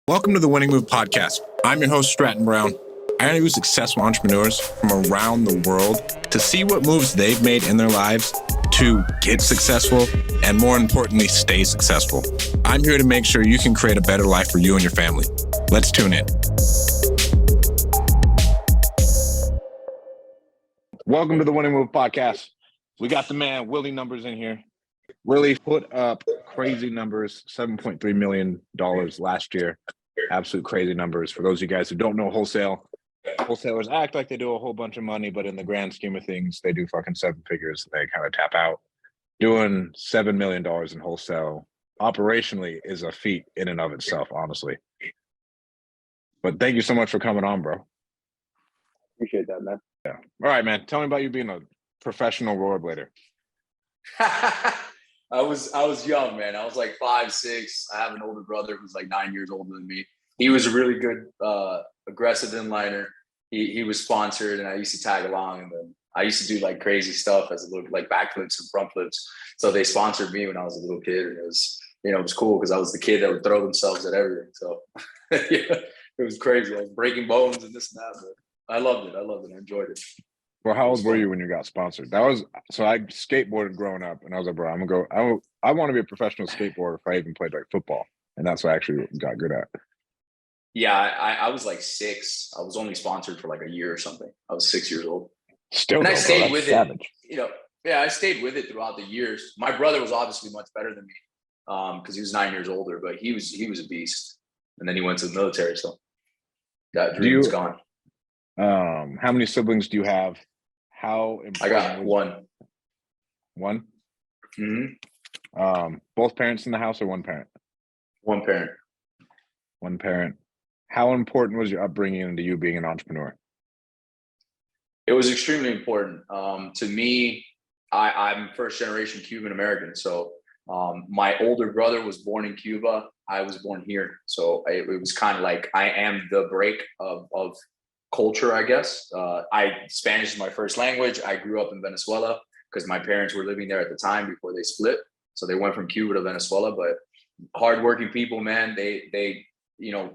Welcome to the Winning Move Podcast. I'm your host, Stratton Brown. I interview successful entrepreneurs from around the world to see what moves they've made in their lives to get successful and, more importantly, stay successful. I'm here to make sure you can create a better life for you and your family. Let's tune in. Welcome to the Winning Move Podcast. We got the man, Willie Numbers, in here. Willie put up crazy numbers, $7.3 million last year. Absolute crazy numbers. For those of you guys who don't know wholesale, wholesalers act like they do a whole bunch of money, but in the grand scheme of things, they do fucking seven figures. They kind of tap out. Doing $7 million in wholesale operationally is a feat in and of itself, honestly. But thank you so much for coming on, bro. Appreciate that, man. Yeah. All right, man. Tell me about you being a professional rollerblader. I was young, man. I was like 5'6". I have an older brother who's like 9 years older than me. He was a really good, aggressive inliner. He was sponsored, and I used to tag along. And then I used to do like crazy stuff as a little, like backflips and front flips. So they sponsored me when I was a little kid, and it was cool because I was the kid that would throw themselves at everything. So yeah, it was crazy. I was breaking bones and this and that, but I loved it. I enjoyed it. Well, how old were you when you got sponsored? So I skateboarded growing up, and I was like, bro, I want to be a professional skateboarder if I even played like football. And that's what I actually got good at. Yeah, I was like 6. I was only sponsored for like a year or something. I was 6 years old. Still, and I stayed with savage. it. I stayed with it throughout the years. My brother was obviously much better than me because he was 9 years older, but he was a beast. And then he went to the military, so that dream's gone. How many siblings do you have? I got one. One? Mm-hmm. Both parents in the house or one parent? One parent. One parent. How important was your upbringing into you being an entrepreneur? It was extremely important. To me, I'm first generation Cuban American. So my older brother was born in Cuba. I was born here. So it was kind of like I am the break of culture, I guess. Spanish is my first language. I grew up in Venezuela because my parents were living there at the time before they split. So they went from Cuba to Venezuela, but hardworking people, man, they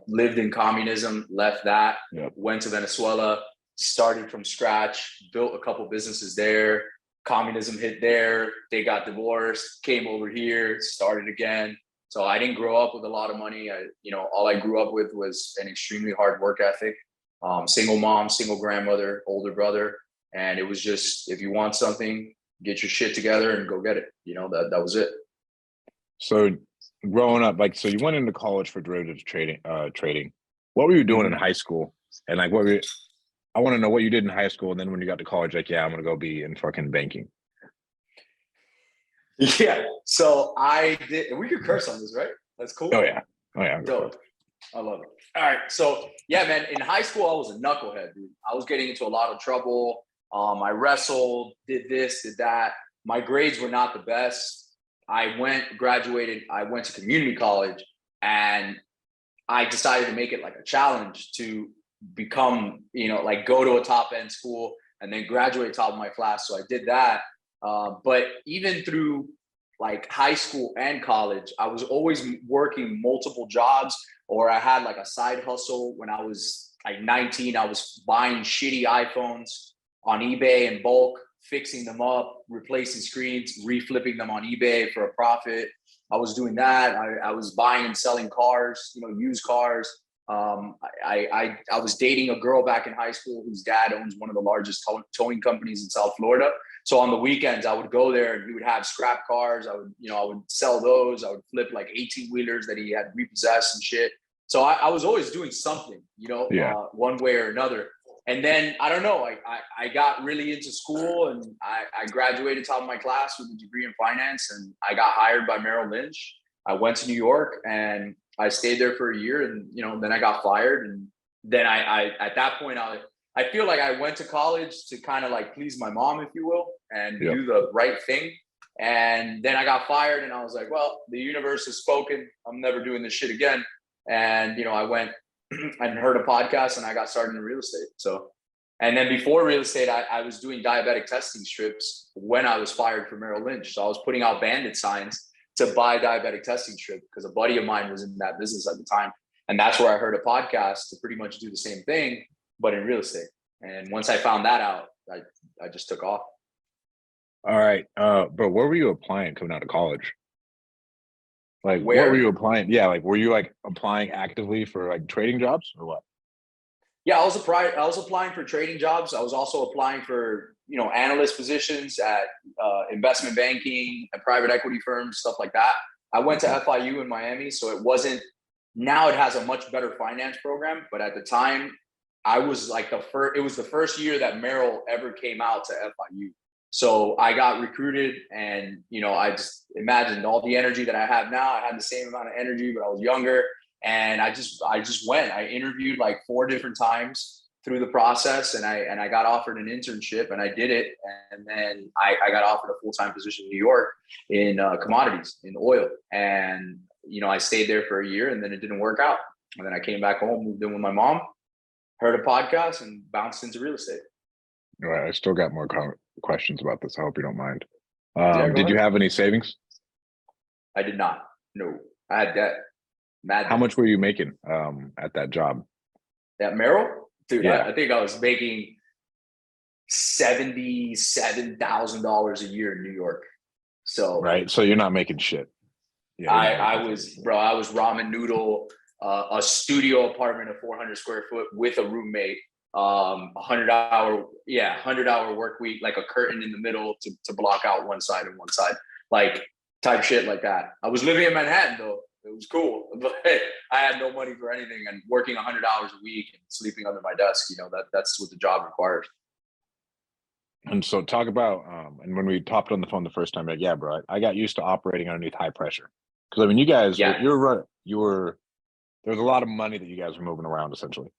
lived in communism, left that, went to Venezuela, started from scratch, built a couple businesses there. Communism hit there. They got divorced, came over here, started again. So I didn't grow up with a lot of money. All I grew up with was an extremely hard work ethic. Single mom, single grandmother, older brother. And it was just, if you want something, get your shit together and go get it. That was it. So growing up, so you went into college for derivatives trading. What were you doing in high school? And I want to know what you did in high school. And then when you got to college, I'm going to go be in fucking banking. Yeah. So I did, we could curse on this, right? That's cool. Oh yeah. Dope. I love it. All right. So yeah, man, in high school, I was a knucklehead, dude. I was getting into a lot of trouble. I wrestled, did this, did that. My grades were not the best. I graduated. I went to community college, and I decided to make it like a challenge to become, go to a top end school and then graduate top of my class. So I did that. But even through like high school and college, I was always working multiple jobs, or I had like a side hustle. When I was like 19, I was buying shitty iPhones on eBay in bulk, fixing them up, replacing screens, reflipping them on eBay for a profit. I was doing that. I was buying and selling cars, used cars. I was dating a girl back in high school whose dad owns one of the largest towing companies in South Florida. So on the weekends, I would go there and he would have scrap cars. I would sell those. I would flip like 18-wheelers that he had repossessed and shit. So I was always doing something, one way or another. And then, I don't know, I got really into school, and I graduated top of my class with a degree in finance, and I got hired by Merrill Lynch. I went to New York and I stayed there for a year, and, then I got fired. And then I at that point, I feel like I went to college to kind of like please my mom, if you will, and do the right thing. And then I got fired, and I was like, well, the universe has spoken. I'm never doing this shit again. And, I went and heard a podcast, and I got started in real estate. So, and then before real estate, I was doing diabetic testing strips when I was fired from Merrill Lynch. So I was putting out bandit signs to buy diabetic testing strip because a buddy of mine was in that business at the time. And that's where I heard a podcast to pretty much do the same thing, but in real estate. And once I found that out, I just took off. All right. But where were you applying coming out of college? Like, what Where? were you applying? Yeah, like, were you like applying actively for like trading jobs or what? Yeah, I was applying for trading jobs. I was also applying for, analyst positions at investment banking and private equity firms, stuff like that. I went to FIU in Miami, so it wasn't. Now it has a much better finance program, but at the time, I was like the first. It was the first year that Merrill ever came out to FIU. So I got recruited, and I just imagined all the energy that I have now. I had the same amount of energy, but I was younger. And I just went. I interviewed like 4 different times through the process, and I got offered an internship, and I did it. And then I got offered a full-time position in New York in commodities, in oil. And I stayed there for a year, and then it didn't work out. And then I came back home, moved in with my mom, heard a podcast, and bounced into real estate. All right. I still got more questions about this. I hope you don't mind. Go Did you ahead. have any savings? I did not. No, I had debt. Mad How debt. much were you making at that job? At Merrill? Dude, Yeah. I think I was making $77,000 a year in New York. So Right. So you're not making shit. Yeah. I was ramen noodle, a studio apartment of 400 square foot with a roommate, 100-hour work week, like a curtain in the middle to block out one side and one side, like type shit like that. I was living in Manhattan though. It was cool, but I had no money for anything and working 100 hours a week and sleeping under my desk. That's what the job requires. And so talk about, and when we hopped on the phone the first time, like, yeah, bro, I got used to operating underneath high pressure. Because I mean, you guys, Yeah. there was a lot of money that you guys were moving around essentially.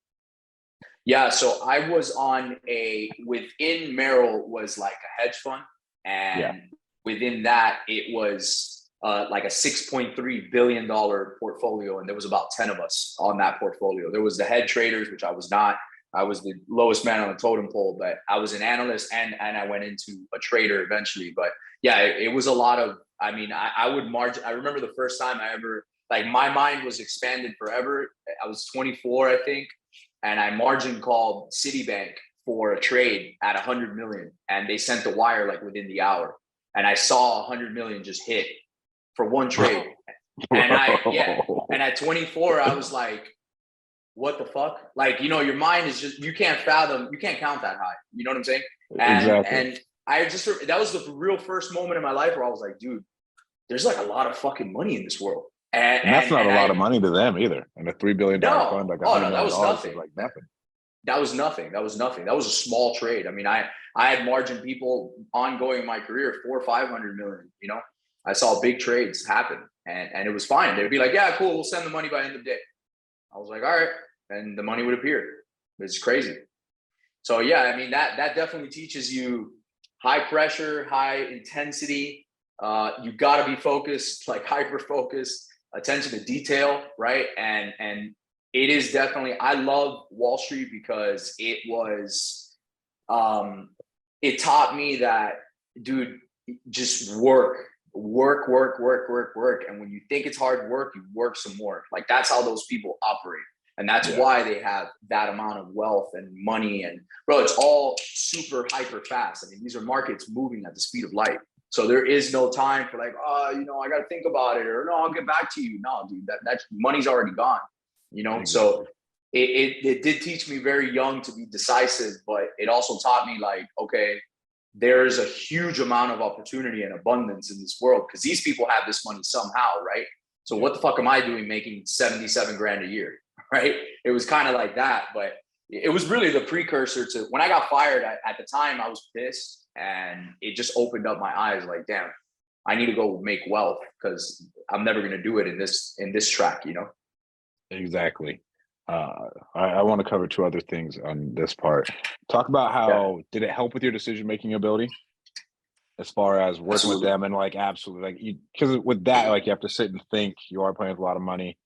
Yeah. So I was within Merrill was like a hedge fund. And within that, it was like a $6.3 billion portfolio. And there was about 10 of us on that portfolio. There was the head traders, which I was not. I was the lowest man on the totem pole, but I was an analyst and I went into a trader eventually. But yeah, it was a lot of, I would margin. I remember the first time I ever, like, my mind was expanded forever. I was 24, I think. And I margin called Citibank for a trade at 100 million. And they sent the wire like within the hour. And I saw 100 million just hit for one trade. And and at 24, I was like, what the fuck? Like, your mind is just, you can't count that high. You know what I'm saying? And I just, that was the real first moment in my life where I was like, dude, there's like a lot of fucking money in this world. And that's not a lot of money to them either. And a $3 billion fund, like $100 million, that was nothing. Is like nothing. That was nothing. That was a small trade. I had margin people ongoing in my career 400 or 500 million. I saw big trades happen, and it was fine. They'd be like, yeah, cool, we'll send the money by end of day. I was like, all right, and the money would appear. It's crazy. So yeah, that definitely teaches you high pressure, high intensity. You got to be focused, like hyper focused, attention to detail, right? And it is definitely, I love Wall Street because it was, it taught me that, dude, just work. And when you think it's hard work, you work some more. Like, that's how those people operate. And that's why they have that amount of wealth and money. And bro, it's all super hyper fast. These are markets moving at the speed of light. So there is no time for like, I got to think about it, or no, I'll get back to you. No, dude, that money's already gone, Exactly. So it did teach me very young to be decisive, but it also taught me like, okay, there's a huge amount of opportunity and abundance in this world because these people have this money somehow, right? So what the fuck am I doing making 77 grand a year, right? It was kind of like that, but it was really the precursor to when I got fired. At the time, I was pissed, and it just opened up my eyes. Like, damn, I need to go make wealth because I'm never going to do it in this track, Exactly. I want to cover 2 other things on this part. Talk about how did it help with your decision-making ability as far as working with them and like, absolutely, like, because with that, like, you have to sit and think. You are playing with a lot of money.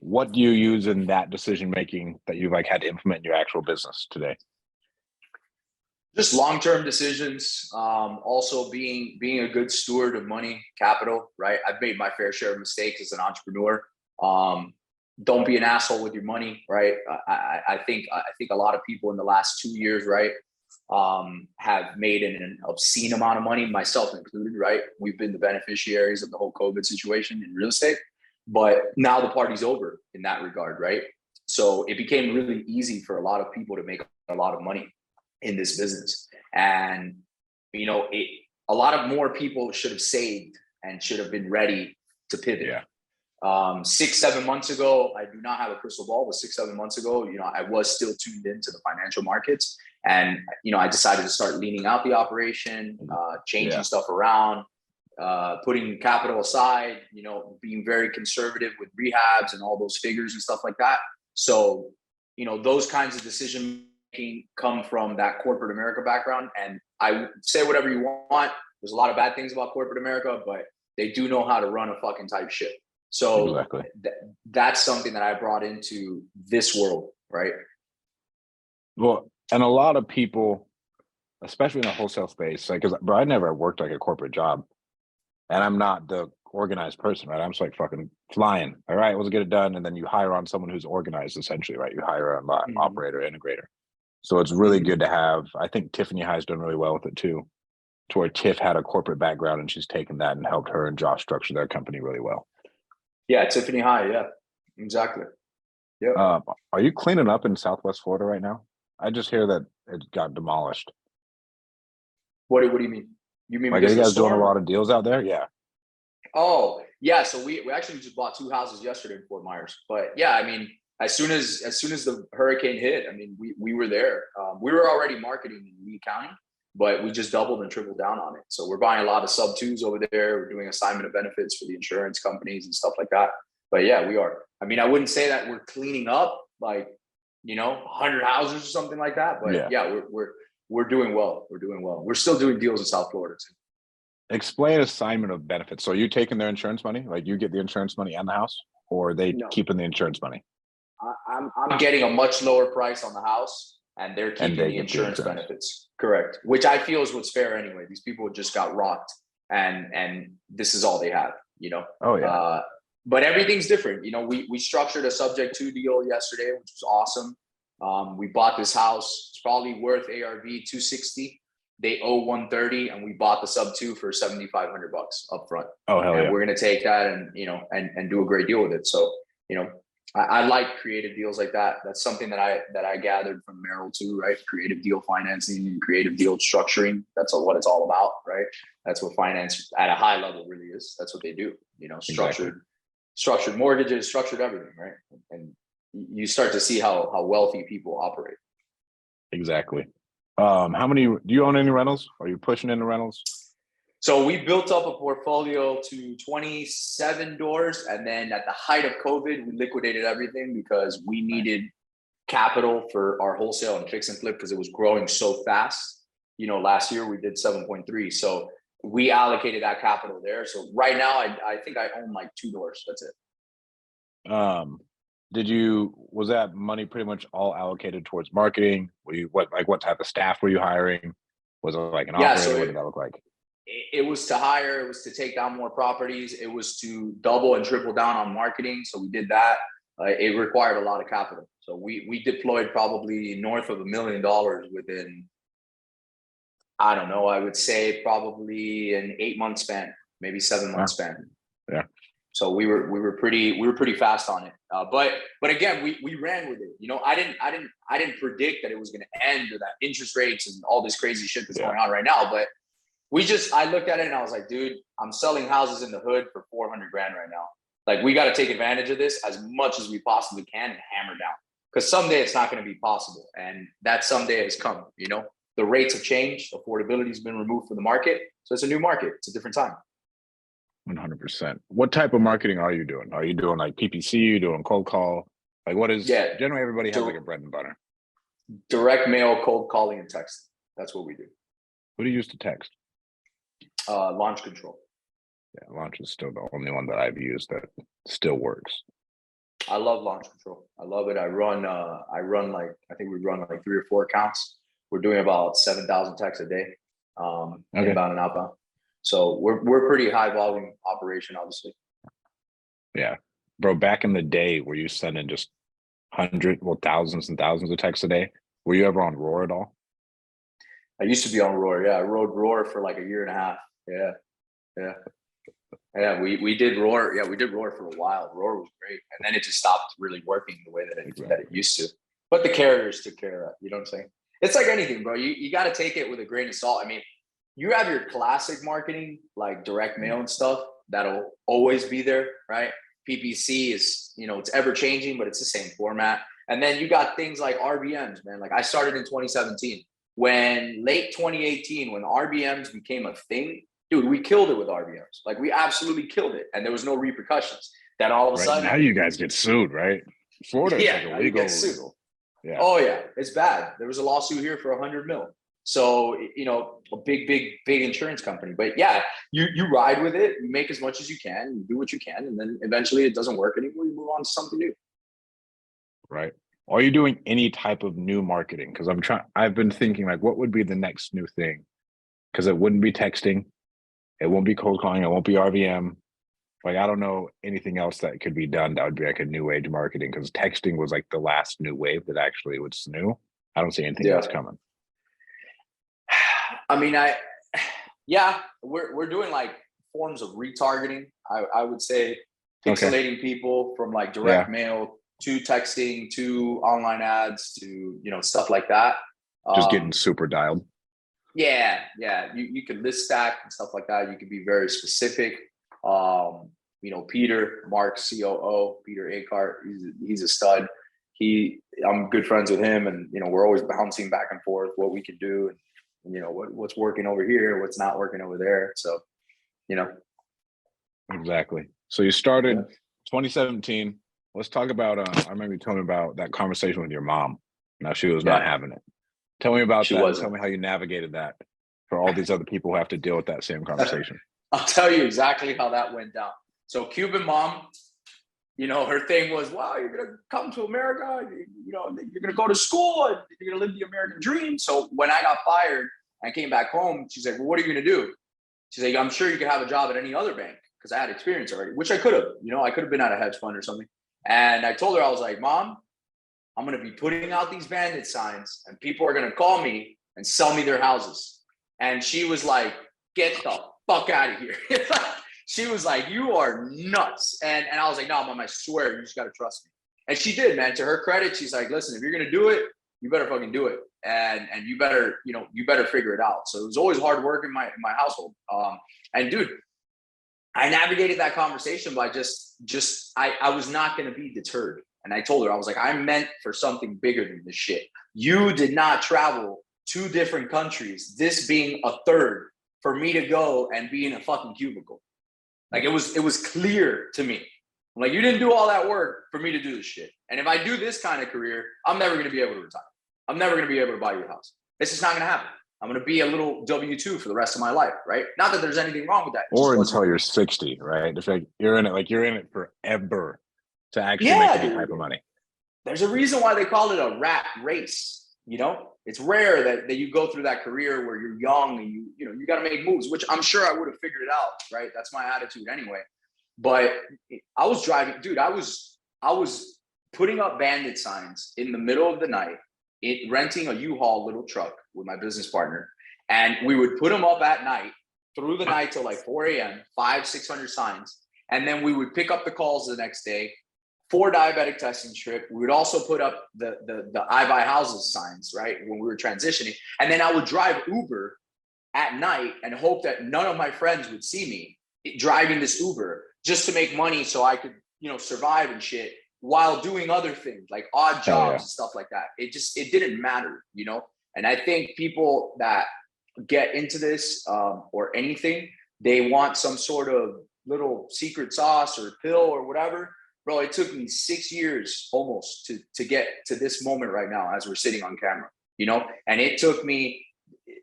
What do you use in that decision-making that you've like had to implement in your actual business today? Just long-term decisions. Also being a good steward of money, capital, right? I've made my fair share of mistakes as an entrepreneur. don't be an asshole with your money, right? I think a lot of people in the last 2 years, right, have made an obscene amount of money, myself included, right? We've been the beneficiaries of the whole COVID situation in real estate, but now the party's over in that regard, right? So it became really easy for a lot of people to make a lot of money in this business. And, you know, a lot of more people should have saved and should have been ready to pivot. Yeah. 6-7 months ago, I do not have a crystal ball, but 6-7 months ago, you know, I was still tuned into the financial markets, and, you know, I decided to start leaning out the operation, changing stuff around, putting capital aside, you know, being very conservative with rehabs and all those figures and stuff like that. So, you know, those kinds of decision making come from that corporate America background. And I say whatever you want. There's a lot of bad things about corporate America, but they do know how to run a fucking tight ship. So Exactly. that's something that I brought into this world, right? Well, and a lot of people, especially in the wholesale space, like, because bro, I never worked like a corporate job, and I'm not the organized person, right? I'm just like fucking flying. All right, let's get it done, and then you hire on someone who's organized, essentially, right? You hire an operator, integrator. So it's really good to have. I think Tiffany High's done really well with it too, to where Tiff had a corporate background and she's taken that and helped her and Josh structure their company really well. Yeah, Tiffany High. Yeah, exactly. Yeah. Are you cleaning up in Southwest Florida right now? I just hear that it got demolished. What do you mean? You mean like, are you guys doing a storm? lot of deals out there? Yeah. Oh, yeah. So we actually just bought 2 houses yesterday in Fort Myers. But yeah, I mean, as soon as the hurricane hit, I mean, we were there. We were already marketing in Lee County, but we just doubled and tripled down on it. So we're buying a lot of sub twos over there. We're doing assignment of benefits for the insurance companies and stuff like that. But yeah, we are. I mean, I wouldn't say that we're cleaning up like, you know, 100 houses or something like that. But yeah, we're doing well. We're doing well. We're still doing deals in South Florida too. Explain assignment of benefits. So are you taking their insurance money? Like, you get the insurance money and the house, or are they keeping the insurance money? I'm getting a much lower price on the house, and they're keeping the insurance benefits. Correct. Which I feel is what's fair anyway. These people just got rocked, and this is all they have, you know? Oh yeah. But everything's different. You know, we structured a subject to deal yesterday, which was awesome. We bought this house. It's probably worth ARV 260. They owe 130, and we bought the sub 2 for $7,500 up front. Oh hell yeah. We're gonna take that and, you know, and do a great deal with it. So, you know, I like creative deals like that. That's something that I gathered from Merrill too, right? Creative deal financing and creative deal structuring. That's what it's all about, right? That's what finance at a high level really is. That's what they do. You know, structured mortgages, structured everything, right? And you start to see how wealthy people operate. Exactly. How many do you own? Any rentals? Are you pushing into rentals? So we built up a portfolio to 27 doors, and then at the height of COVID, we liquidated everything because we needed capital for our wholesale and fix and flip because it was growing so fast. You know, last year we did 7.3, so we allocated that capital there. So right now, I think I own like 2 doors. That's it. Was that money pretty much all allocated towards marketing? What type of staff were you hiring? Was it like an operator? So what did that look like? It was to hire, it was to take down more properties. It was to double and triple down on marketing. So we did that. It required a lot of capital. So we deployed probably north of $1 million within, I don't know, I would say probably an 8-month span, maybe 7-month span. Yeah. So we were pretty fast on it. But again, we ran with it. You know, I didn't predict that it was going to end, or that interest rates and all this crazy shit that's going on right now. But I looked at it and I was like, dude, I'm selling houses in the hood for $400,000 right now. Like, we got to take advantage of this as much as we possibly can and hammer down, because someday it's not going to be possible. And that someday has come. You know, the rates have changed. Affordability has been removed from the market. So it's a new market. It's a different time. 100%. What type of marketing are you doing? Are you doing like PPC? Are you doing cold call? Like, what is, generally everybody has like a bread and butter. Direct mail, cold calling, and texting. That's what we do. What do you use to text? Launch Control. Yeah, Launch is still the only one that I've used that still works. I love Launch Control. I love it. I run like, I think we run like 3 or 4 accounts. We're doing about 7,000 texts a day, inbound and outbound. So we're pretty high volume operation, obviously. Yeah. Bro, back in the day, were you sending just thousands and thousands of texts a day? Were you ever on Roar at all? I used to be on Roar. Yeah, I rode Roar for like a year and a half. Yeah, yeah, yeah. We did Roar. Yeah, we did Roar for a while. Roar was great, and then it just stopped really working the way that it used to. But the carriers took care of it. You know what I'm saying? It's like anything, bro. You got to take it with a grain of salt. I mean, you have your classic marketing, like direct mail and stuff, that'll always be there, right? PPC is, it's ever changing, but it's the same format. And then you got things like RBMs, man. Like I started in 2017. When late 2018, when RBMs became a thing, dude, we killed it with RBMs. Like we absolutely killed it. And there was no repercussions. Then all of a sudden. Now you guys get sued, right? Florida is like illegal. Yeah. Oh yeah, it's bad. There was a lawsuit here for 100 mil. So, a big insurance company. But yeah, you ride with it, you make as much as you can, you do what you can, and then eventually it doesn't work anymore, you move on to something new. Right. Are you doing any type of new marketing? Because I've been thinking like, what would be the next new thing? Because it wouldn't be texting, it won't be cold calling, it won't be RVM. Like, I don't know anything else that could be done that would be like a new age marketing, because texting was like the last new wave that actually was new. I don't see anything else coming. I mean, we're doing like forms of retargeting. I would say pixelating people from like direct mail to texting to online ads to, stuff like that. Just getting super dialed. Yeah. You can list stack and stuff like that. You can be very specific. Peter, Mark, COO, Peter Akart, he's a stud. I'm good friends with him, and we're always bouncing back and forth what we can do, and what's working over here, what's not working over there. So, exactly. So you started 2017. Let's talk about. I remember you telling me about that conversation with your mom. Now she was not having it. Tell me about that. Tell me how you navigated that for all these other people who have to deal with that same conversation. I'll tell you exactly how that went down. So Cuban mom, her thing was, wow, you're going to come to America, you're going to go to school, and you're going to live the American dream. So when I got fired and came back home, she's like, well, what are you going to do? She's like, I'm sure you could have a job at any other bank, because I had experience already, which I could have, I could have been at a hedge fund or something. And I told her, I was like, Mom, I'm going to be putting out these bandit signs, and people are going to call me and sell me their houses. And she was like, get the fuck out of here. She was like, you are nuts. And I was like, no, Mom, I swear, you just got to trust me. And she did, man. To her credit, she's like, listen, if you're going to do it, you better fucking do it. And you better, you better figure it out. So it was always hard work in my household. And dude, I navigated that conversation by I was not going to be deterred. And I told her, I was like, I'm meant for something bigger than this shit. You did not travel 2 different countries, this being a third, for me to go and be in a fucking cubicle. Like it was clear to me. I'm like, you didn't do all that work for me to do this shit. And if I do this kind of career, I'm never going to be able to retire. I'm never going to be able to buy you a house. It's just not going to happen. I'm going to be a little W-2 for the rest of my life, right? Not that there's anything wrong with that. Or until you're 60, right? It's like you're in it forever to actually make any type of money. There's a reason why they call it a rat race. It's rare that you go through that career where you're young and you got to make moves, which I'm sure I would have figured it out, right? That's my attitude anyway. But I was driving, dude. I was putting up bandit signs in the middle of the night, renting a U-Haul little truck with my business partner, and we would put them up at night through the night till like 4 a.m. 500-600 signs, and then we would pick up the calls the next day. 4 diabetic testing strip. We would also put up the I buy houses signs, right? When we were transitioning. And then I would drive Uber at night and hope that none of my friends would see me driving this Uber just to make money so I could, survive and shit while doing other things like odd jobs and stuff like that. It didn't matter, And I think people that get into this or anything, they want some sort of little secret sauce or pill or whatever. Bro, it took me 6 years almost to get to this moment right now as we're sitting on camera, and it took me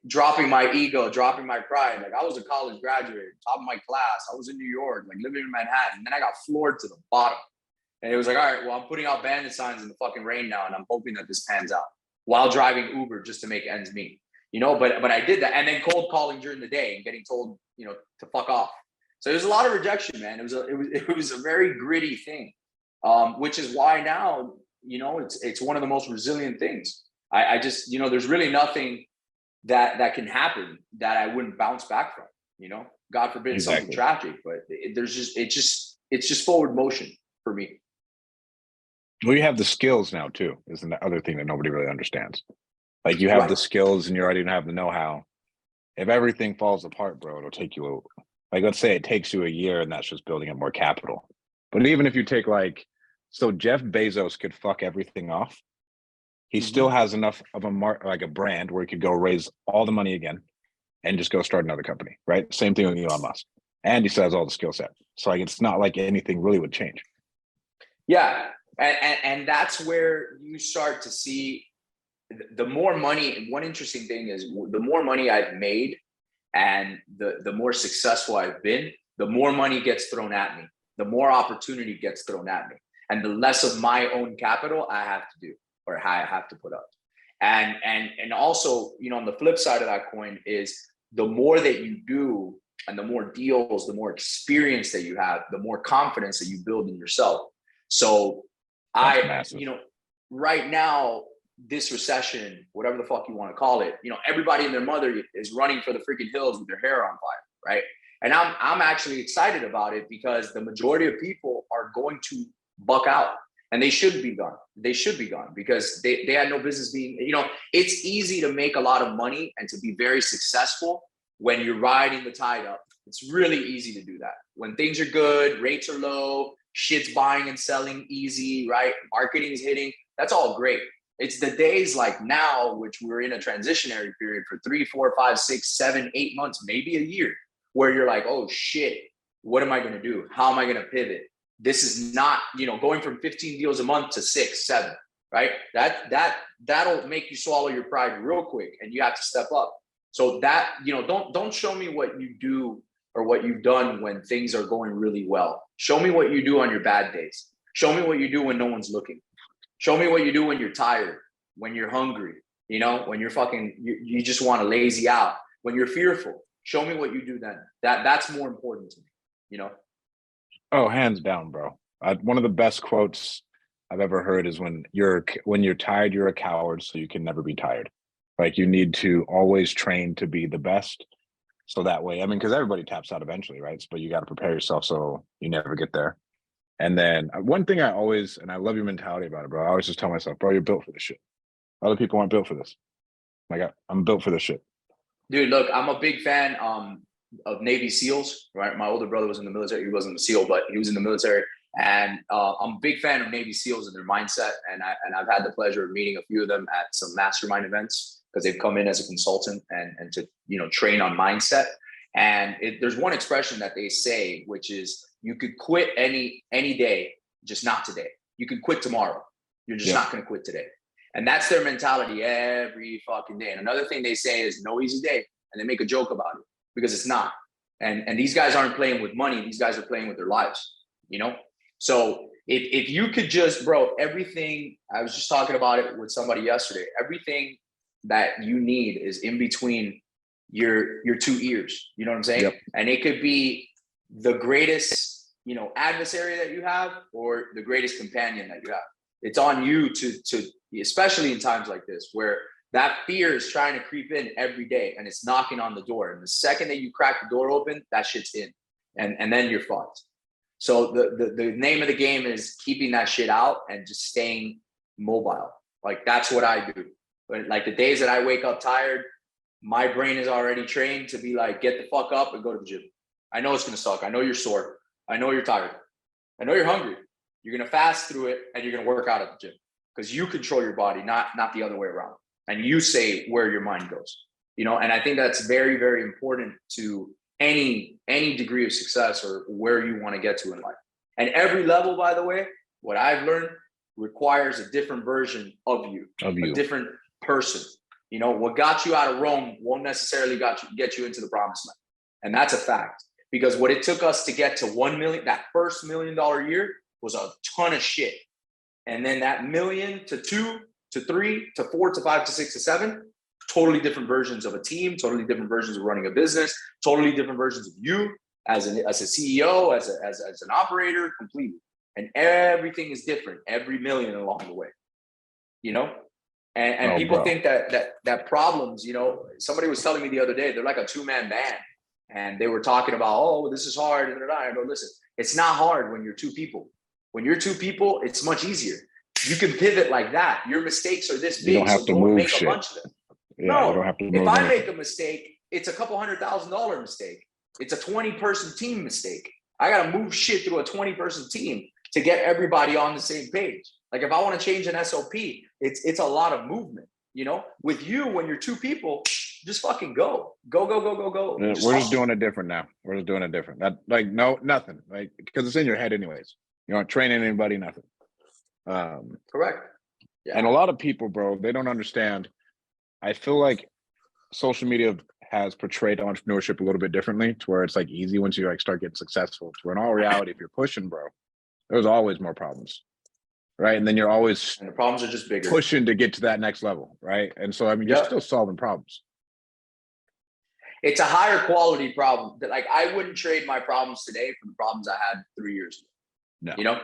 dropping my ego, dropping my pride. Like I was a college graduate, top of my class. I was in New York, like living in Manhattan. And then I got floored to the bottom. And it was like, all right, well, I'm putting out bandit signs in the fucking rain now. And I'm hoping that this pans out while driving Uber just to make ends meet, but I did that. And then cold calling during the day and getting told, to fuck off. So there's a lot of rejection, man. It was a very gritty thing. which is why now, you know, it's one of the most resilient things. I just, you know, there's really nothing that can happen that I wouldn't bounce back from, you know, God forbid something tragic, but it's just forward motion for me. Well, you have the skills now too, isn't the other thing that nobody really understands. Like you have the skills and you already have the know-how. If everything falls apart, bro, it'll take you, like, let's say it takes you a year and that's just building up more capital. But even if you take so Jeff Bezos could fuck everything off. He still has enough of a brand where he could go raise all the money again and just go start another company, right? Same thing with Elon Musk. And he still has all the skill set. So like, it's not like anything really would change. Yeah. And that's where you start to see the more money. And one interesting thing is the more money I've made and the more successful I've been, the more money gets thrown at me, the more opportunity gets thrown at me, and the less of my own capital I have to do or I have to put up. And also, you know, on the flip side of that coin is the more that you do and the more deals, the more experience that you have, the more confidence that you build in yourself. So you know, right now, this recession, whatever the fuck you want to call it, you know, everybody and their mother is running for the freaking hills with their hair on fire, right? And I'm actually excited about it because the majority of people are going to buck out, and they should be gone. They should be gone because they had no business being, you know, it's easy to make a lot of money and to be very successful when you're riding the tide up. It's really easy to do that. When things are good, rates are low, shit's buying and selling easy, right? Marketing's hitting. That's all great. It's the days like now, which we're in a transitionary period for 3, 4, 5, 6, 7, 8 months, maybe a year, where you're like, oh shit, what am I going to do? How am I going to pivot? This is not, you know, going from 15 deals a month to 6, 7, right? That'll make you swallow your pride real quick, and you have to step up. So that, you know, don't show me what you do or what you've done when things are going really well. Show me what you do on your bad days. Show me what you do when no one's looking. Show me what you do when you're tired, when you're hungry, you know, when you're you just want to lazy out, when you're fearful. Show me what you do then. That's more important to me, you know? Oh, hands down, bro. One of the best quotes I've ever heard is when you're tired, you're a coward, so you can never be tired. Like you need to always train to be the best. So that way, I mean, because everybody taps out eventually, right? But you got to prepare yourself so you never get there. And then one thing I always, and I love your mentality about it, bro. I always just tell myself, bro, you're built for this shit. Other people aren't built for this. Like I'm built for this shit. Dude, look, I'm a big fan of Navy SEALs, right? My older brother was in the military. He wasn't a SEAL, but he was in the military. And I'm a big fan of Navy SEALs and their mindset. And I've had the pleasure of meeting a few of them at some mastermind events because they've come in as a consultant and to, you know, train on mindset. And there's one expression that they say, which is you could quit any day, just not today. You could quit tomorrow. You're just not going to quit today. And that's their mentality every fucking day. And another thing they say is no easy day. And they make a joke about it because it's not. And these guys aren't playing with money. These guys are playing with their lives, you know? So if you could just, bro, everything, I was just talking about it with somebody yesterday, everything that you need is in between your 2 ears, you know what I'm saying? Yep. And it could be the greatest, you know, adversary that you have or the greatest companion that you have. It's on you to especially in times like this, where that fear is trying to creep in every day and it's knocking on the door. And the second that you crack the door open, that shit's in, and then you're fucked. So the name of the game is keeping that shit out and just staying mobile. Like that's what I do. But like the days that I wake up tired, my brain is already trained to be like, get the fuck up and go to the gym. I know it's going to suck. I know you're sore. I know you're tired. I know you're hungry. You're going to fast through it and you're going to work out at the gym because you control your body, not the other way around. And you say where your mind goes, you know? And I think that's very, very important to any degree of success or where you want to get to in life. And every level, by the way, what I've learned requires a different version of you. A different person. You know, what got you out of Rome won't necessarily get you into the promised land. And that's a fact. Because what it took us to get to 1 million, that first $1 million year was a ton of shit. And then that million to 2 to 3 to 4 to 5 to 6 to 7, totally different versions of a team, totally different versions of running a business, totally different versions of you as a CEO, as an operator, completely. and everything is different every million along the way, you know? And people think that problems, you know, somebody was telling me the other day, they're like a two-man band, and they were talking about, oh, this is hard. And I go, listen, it's not hard when you're two people. When you're two people, it's much easier. You can pivot like that. Your mistakes are this big, You don't have so to don't move make shit. a bunch of them. Yeah, No, you don't have to move if I anything. make a mistake, it's a couple $100,000 mistake. It's a 20-person team mistake. I got to move shit through a 20-person team to get everybody on the same page. Like if I want to change an SOP, it's a lot of movement, you know? With you, when you're two people, just fucking go. Go. We're just doing it different now. We're just doing it different. Nothing. Like, because it's in your head anyways. You aren't training anybody, nothing. Correct. Yeah. And a lot of people, bro, they don't understand. I feel like social media has portrayed entrepreneurship a little bit differently, to where it's like easy once you like start getting successful. To where in all reality, if you're pushing, bro, there's always more problems, right? And then you're always and the problems are just bigger. pushing to get to that next level, right? And so I mean, you're still solving problems. It's a higher quality problem. That like I wouldn't trade my problems today for the problems I had 3 years ago. No. You know,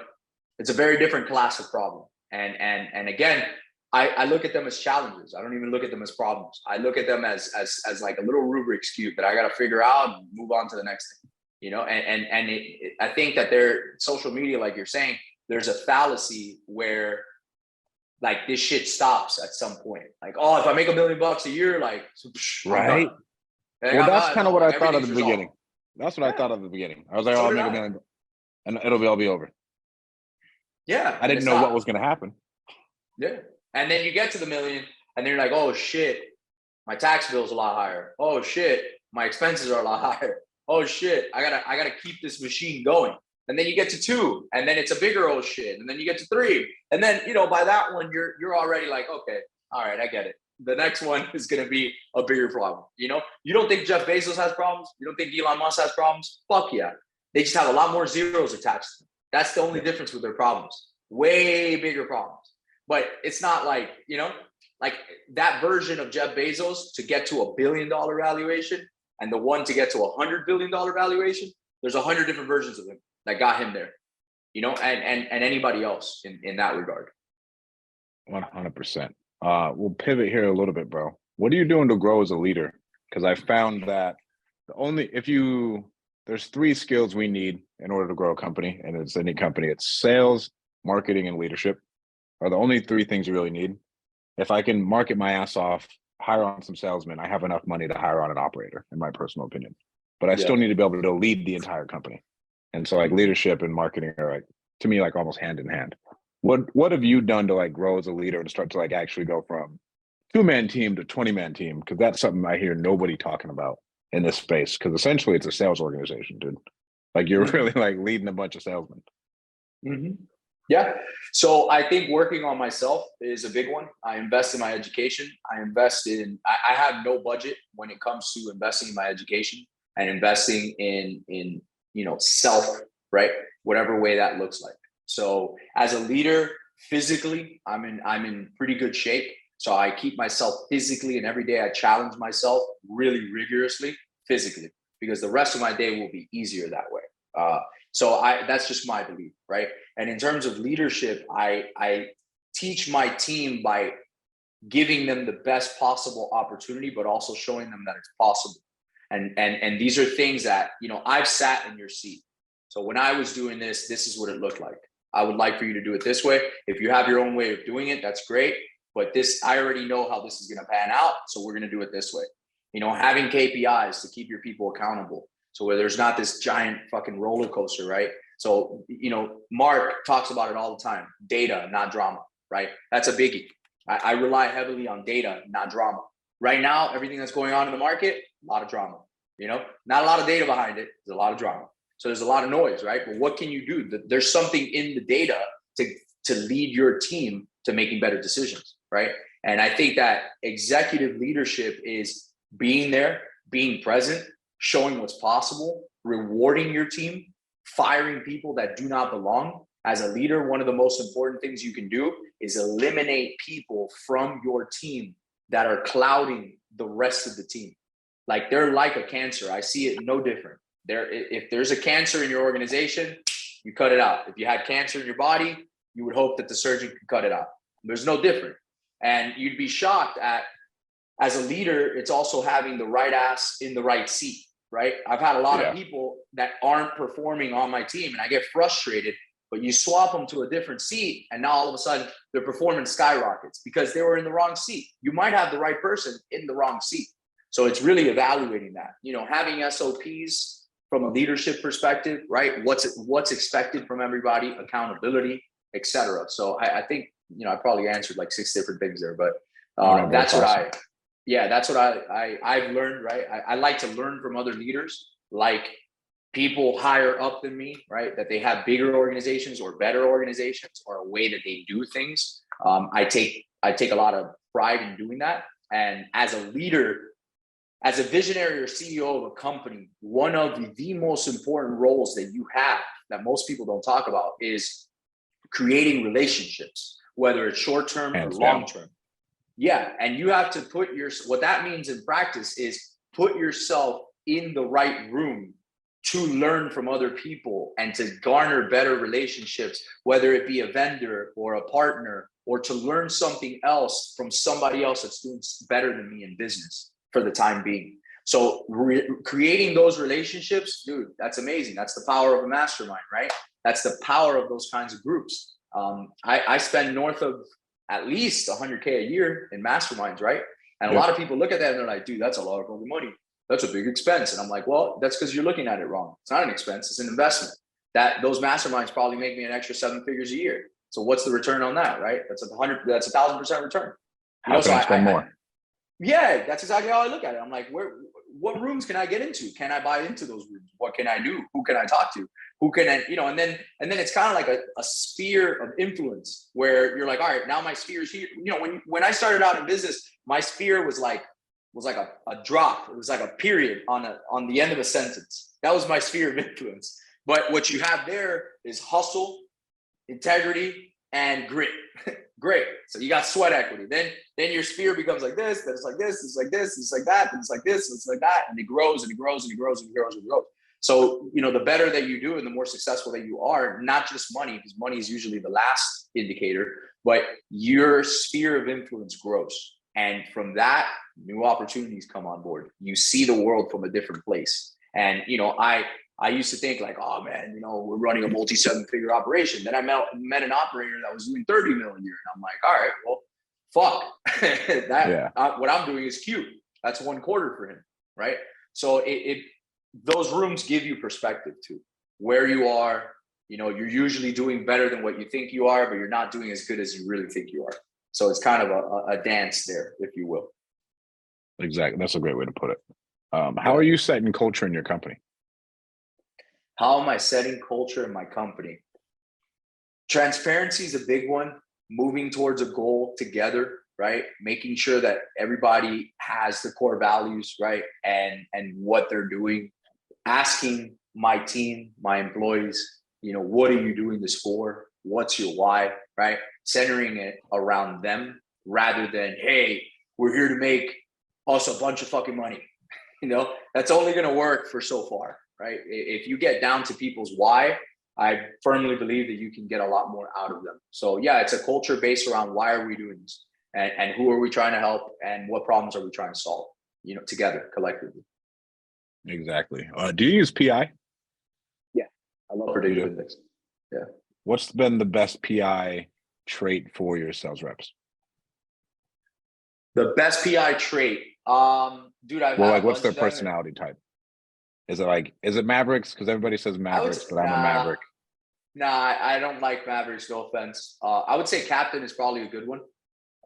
it's a very different class of problem. And again, I look at them as challenges. I don't even look at them as problems. I look at them as like a little Rubik's cube that I got to figure out and move on to the next thing. You know, I think that social media, like you're saying, there's a fallacy where like this shit stops at some point. Like, oh, if I make $1 million a year, like, right. Well, that's kind of what I thought at the beginning. That's what I thought at the beginning. I was like, oh, I'll make $1 million and it'll all be over. Yeah. I didn't know what was going to happen. Yeah. And then you get to the million and then you're like, oh shit, my tax bill's a lot higher. Oh shit, my expenses are a lot higher. Oh shit, I gotta keep this machine going. And then you get to 2, and then it's a bigger old shit. And then you get to 3. And then, you know, by that one, you're already like, okay, all right, I get it. The next one is gonna be a bigger problem. You know, you don't think Jeff Bezos has problems? You don't think Elon Musk has problems? Fuck yeah. They just have a lot more zeros attached to them. That's the only difference with their problems. Way bigger problems. But it's not like, you know, like that version of Jeff Bezos to get to $1 billion valuation and the one to get to $100 billion valuation, there's 100 different versions of him that got him there, you know, and anybody else in that regard. 100%. We'll pivot here a little bit, bro. What are you doing to grow as a leader? Because I found that there's 3 skills we need in order to grow a company, and it's any company. It's sales, marketing, and leadership are the only 3 things you really need. If I can market my ass off, hire on some salesmen, I have enough money to hire on an operator, in my personal opinion. But I still need to be able to lead the entire company. And so like leadership and marketing are like, to me, like almost hand in hand. What have you done to like grow as a leader and start to like actually go from 2-man team to 20-man team? Because that's something I hear nobody talking about in this space. Because essentially it's a sales organization, dude. Like you're really like leading a bunch of salesmen. Mm-hmm. Yeah. So I think working on myself is a big one. I invest in my education. I have no budget when it comes to investing in my education and investing in, you know, self, right? Whatever way that looks like. So as a leader, physically, I'm in pretty good shape. So I keep myself physically, and every day I challenge myself really rigorously physically, because the rest of my day will be easier that way. So that's just my belief, right? And in terms of leadership, I teach my team by giving them the best possible opportunity, but also showing them that it's possible. And these are things that, you know, I've sat in your seat. So when I was doing this is what it looked like. I would like for you to do it this way. If you have your own way of doing it, that's great. But I already know how this is going to pan out. So we're going to do it this way. You know, having KPIs to keep your people accountable. So where there's not this giant fucking roller coaster, right? So, you know, Mark talks about it all the time. Data, not drama, right? That's a biggie. I rely heavily on data, not drama. Right now, everything that's going on in the market, a lot of drama, you know, not a lot of data behind it. There's a lot of drama. So there's a lot of noise, right? But what can you do? There's something in the data to lead your team to making better decisions, right? And I think that executive leadership is being there, being present, showing what's possible, rewarding your team, firing people that do not belong. As a leader, one of the most important things you can do is eliminate people from your team that are clouding the rest of the team. Like they're like a cancer. I see it no different. If there's a cancer in your organization, you cut it out. If you had cancer in your body, you would hope that the surgeon could cut it out. There's no different. And you'd be shocked at, as a leader, it's also having the right ass in the right seat, right? I've had a lot of people that aren't performing on my team and I get frustrated, but you swap them to a different seat and now all of a sudden their performance skyrockets because they were in the wrong seat. You might have the right person in the wrong seat. So it's really evaluating that, having SOPs from a leadership perspective, right? What's expected from everybody, accountability, etc. So I think, I probably answered like 6 different things there, but that's what I've learned, right? I like to learn from other leaders, like people higher up than me, right? That they have bigger organizations or better organizations or a way that they do things. I take a lot of pride in doing that. And as a leader, as a visionary or CEO of a company, one of the most important roles that you have that most people don't talk about is creating relationships, whether it's short-term or long-term. Yeah. And you have to what that means in practice is put yourself in the right room to learn from other people and to garner better relationships, whether it be a vendor or a partner, or to learn something else from somebody else that's doing better than me in business for the time being. So creating those relationships, dude, that's amazing. That's the power of a mastermind, right? That's the power of those kinds of groups. I spend north of at least 100K a year in masterminds, right? And a lot of people look at that and they're like, dude, that's a lot of money. That's a big expense. And I'm like, well, that's because you're looking at it wrong. It's not an expense, it's an investment. Those masterminds probably make me an extra 7 figures a year. So what's the return on that, right? That's 1,000% return. How can I spend more? Yeah, that's exactly how I look at it. I'm like, what rooms can I get into? Can I buy into those rooms? What can I do? Who can I talk to? Who can I, and then it's kind of like a sphere of influence where you're like, all right, now my sphere is here. When I started out in business, my sphere was like a drop. It was like a period on the end of a sentence. That was my sphere of influence. But what you have there is hustle, integrity, and grit. Great. So you got sweat equity. Then your sphere becomes like this, then it's like this, it's like this, it's like that, then it's like this, it's like that, and it grows and it grows and it grows and it grows and it grows. So, the better that you do and the more successful that you are, not just money, because money is usually the last indicator, but your sphere of influence grows. And from that, new opportunities come on board. You see the world from a different place. And, I used to think like, oh man, we're running a multi-7-figure operation. Then I met an operator that was doing 30 million a year. And I'm like, all right, well, fuck. What I'm doing is cute. That's 1/4 for him. Right. So those rooms give you perspective to where you are. You're usually doing better than what you think you are, but you're not doing as good as you really think you are. So it's kind of a dance there, if you will. Exactly. That's a great way to put it. How are you setting culture in your company? How am I setting culture in my company? Transparency is a big one. Moving towards a goal together, right? Making sure that everybody has the core values, right? And what they're doing. Asking my team, my employees, what are you doing this for? What's your why, right? Centering it around them rather than, hey, we're here to make us a bunch of fucking money. That's only going to work for so far, right? If you get down to people's why, I firmly believe that you can get a lot more out of them. So yeah, it's a culture based around why are we doing this and who are we trying to help and what problems are we trying to solve, together, collectively. Exactly. Do you use PI? Yeah, I love predictive index. Yeah. What's been the best PI trait for your sales reps? The best PI trait, dude. What's their personality type? Is it Mavericks? Because everybody says Mavericks, but I'm a Maverick. Nah, I don't like Mavericks. No offense. I would say Captain is probably a good one.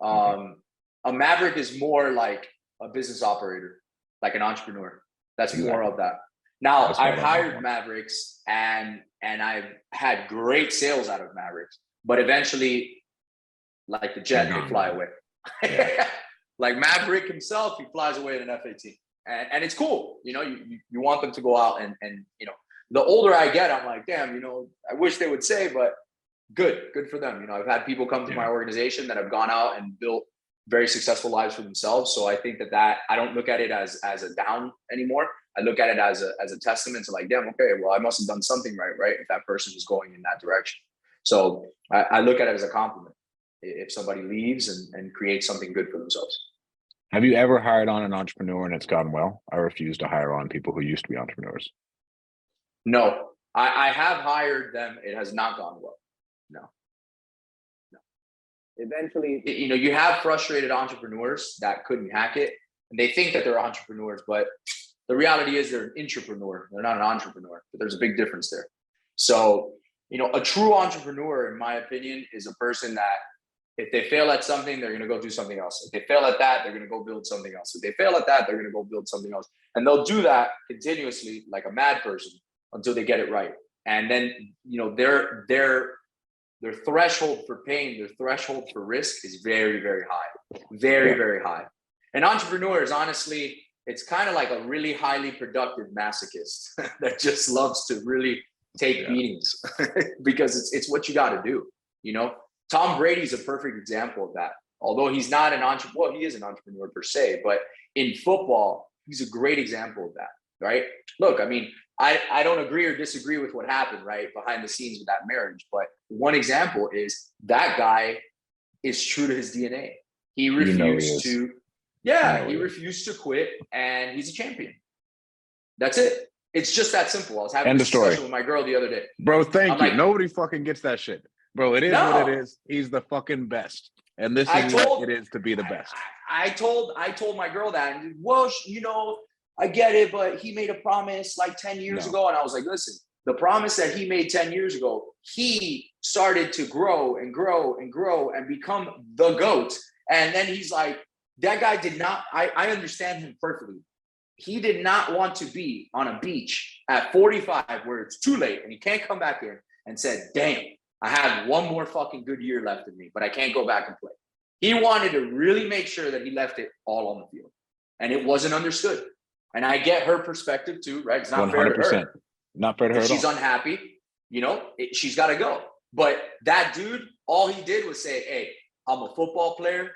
A Maverick is more like a business operator, like an entrepreneur. That's more of that. Now, I've hired Mavericks and I've had great sales out of Mavericks, but eventually, like the jet, they fly away. Yeah. Like Maverick himself, he flies away in an F-18. And it's cool. You want them to go out and the older I get, I'm like, damn, I wish they would say, but good for them. I've had people come to my organization that have gone out and built very successful lives for themselves. So I think that I don't look at it as a down anymore. I look at it as a testament to like, damn, okay, well, I must have done something right? If that person is going in that direction. So I look at it as a compliment if somebody leaves and creates something good for themselves. Have you ever hired on an entrepreneur and it's gone well? I refuse to hire on people who used to be entrepreneurs. No, I have hired them. It has not gone well. No. Eventually, You have frustrated entrepreneurs that couldn't hack it, and they think that they're entrepreneurs, but the reality is they're an intrapreneur. They're not an entrepreneur, but there's a big difference there. So, a true entrepreneur, in my opinion, is a person that if they fail at something, they're going to go do something else. If they fail at that, they're going to go build something else. If they fail at that, they're going to go build something else. And they'll do that continuously like a mad person until they get it right. And then, their threshold for pain, their threshold for risk is very, very high, very high. An entrepreneur is honestly, it's kind of like a really highly productive masochist that just loves to really take beatings because it's what you got to do. Tom Brady's a perfect example of that. Although he's not an entrepreneur, well, he is an entrepreneur per se, but in football, he's a great example of that, right? Look, I mean, I don't agree or disagree with what happened, right, behind the scenes with that marriage. But one example is that guy is true to his DNA. He refused he refused to quit, and he's a champion. That's it. It's just that simple. I was having a discussion with my girl the other day. Bro, thank you. Nobody fucking gets that shit. Bro, it is what it is. He's the fucking best. And this is what it is to be the best. I told my girl that, and well, I get it, but he made a promise like 10 years ago. And I was like, listen, the promise that he made 10 years ago, he started to grow and grow and grow and become the GOAT. And then he's like, that guy did not, I understand him perfectly. He did not want to be on a beach at 45 where it's too late and he can't come back in, and said, damn, I have one more fucking good year left in me, but I can't go back and play. He wanted to really make sure that he left it all on the field, and it wasn't understood. And I get her perspective too, right? It's not 100%. Fair to her. Not fair to her. If she's unhappy, she's got to go. But that dude, all he did was say, hey, I'm a football player.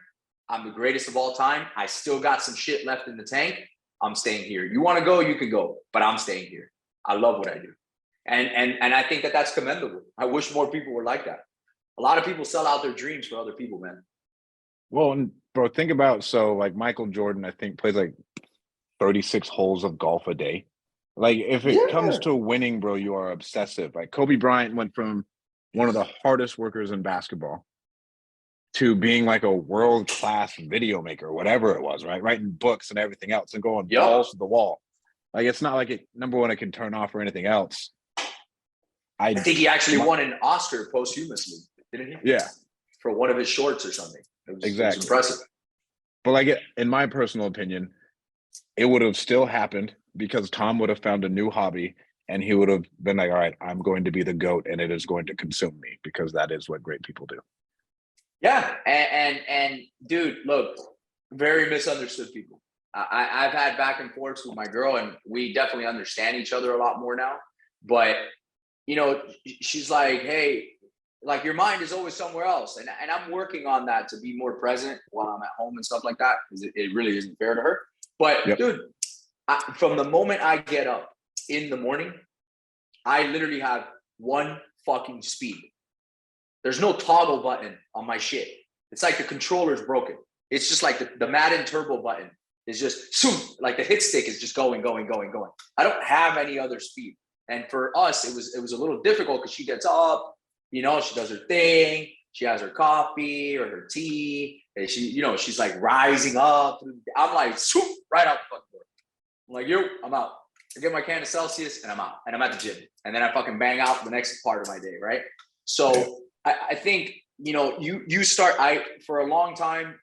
I'm the greatest of all time. I still got some shit left in the tank. I'm staying here. You want to go, you can go, but I'm staying here. I love what I do. And I think that that's commendable. I wish more people were like that. A lot of people sell out their dreams for other people, man. Well, and bro, think about, like Michael Jordan, I think plays like 36 holes of golf a day. Like if it comes to winning, bro, you are obsessive. Like Kobe Bryant went from one of the hardest workers in basketball to being like a world-class video maker, whatever it was, right? Writing books and everything else and going balls to the wall. Like it's not like number one, it can turn off or anything else. I think he actually won an Oscar posthumously, didn't he? Yeah. For one of his shorts or something. Exactly. It was impressive. But like in my personal opinion, it would have still happened because Tom would have found a new hobby and he would have been like, all right, I'm going to be the GOAT and it is going to consume me, because that is what great people do. Yeah. And dude, look, very misunderstood people. I've had back and forths with my girl, and we definitely understand each other a lot more now. But, she's like, hey, like your mind is always somewhere else. And I'm working on that to be more present while I'm at home and stuff like that, because it really isn't fair to her. But dude, from the moment I get up in the morning, I literally have one fucking speed. There's no toggle button on my shit. It's like the controller's broken. It's just like the Madden turbo button is just like the hit stick is just going. I don't have any other speed. And for us, it was a little difficult because she gets up, she does her thing. She has her coffee or her tea. And she's like rising up. I'm like, swoop, right out the fucking door. I'm like, I'm out. I get my can of Celsius and I'm out. And I'm at the gym. And then I fucking bang out the next part of my day, right? So I think, you start, for a long time,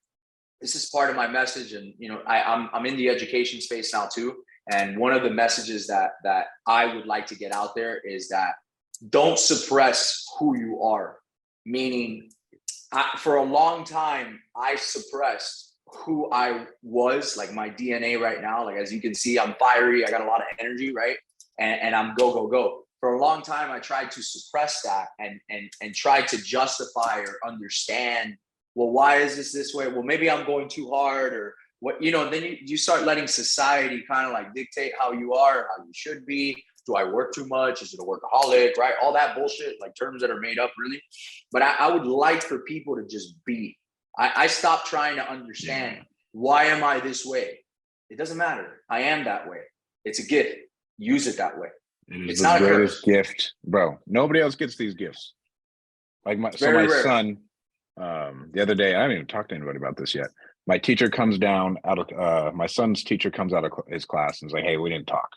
this is part of my message. And, I'm in the education space now too. And one of the messages that I would like to get out there is that don't suppress who you are. Meaning, for a long time, I suppressed who I was, like my DNA right now. Like, as you can see, I'm fiery. I got a lot of energy, right? And I'm go. For a long time, I tried to suppress that and try to justify or understand, well, why is this way? Well, maybe I'm going too hard, then you start letting society kind of like dictate how you are, how you should be. Do I work too much? Is it a workaholic? Right? All that bullshit, like terms that are made up, really. But I would like for people to just be. I stopped trying to understand why am I this way. It doesn't matter. I am that way. It's a gift. Use it that way. It's the greatest gift, bro. Nobody else gets these gifts. Like my son, the other day, I haven't even talked to anybody about this yet. My teacher comes down out of my son's teacher comes out of his class and is like, "Hey, we didn't talk."